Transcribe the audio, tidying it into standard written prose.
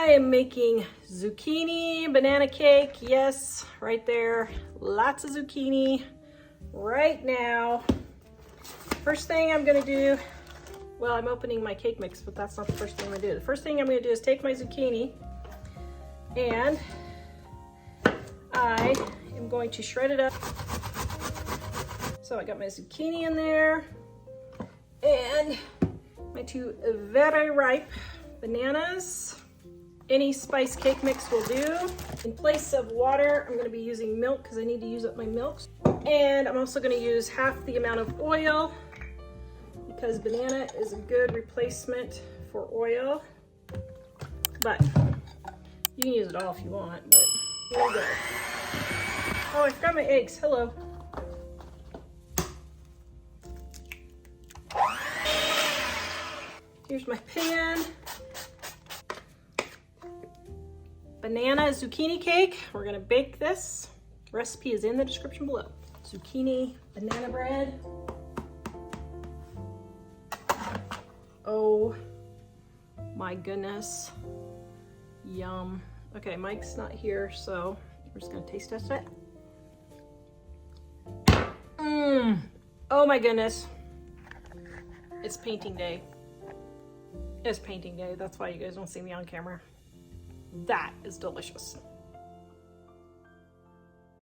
I am making zucchini banana cake. Yes, right there. Lots of zucchini right now. First thing I'm gonna do, well, I'm opening my cake mix, but that's not the first thing I'm gonna do. The first thing I'm gonna do is take my zucchini and I am going to shred it up. So I got my zucchini in there and my two very ripe bananas. Any spice cake mix will do. In place of water, I'm going to be using milk because I need to use up my milk. And I'm also going to use half the amount of oil because banana is a good replacement for oil. But you can use it all if you want, but here we go. Oh, I forgot my eggs. Hello. Here's my pan. Banana zucchini cake. We're gonna bake this. Recipe is in the description below. Zucchini banana bread. Oh my goodness. Yum. Okay, Mike's not here, so we're just gonna taste test it. Oh my goodness. It's painting day. It's painting day. That's why you guys don't see me on camera. That is delicious.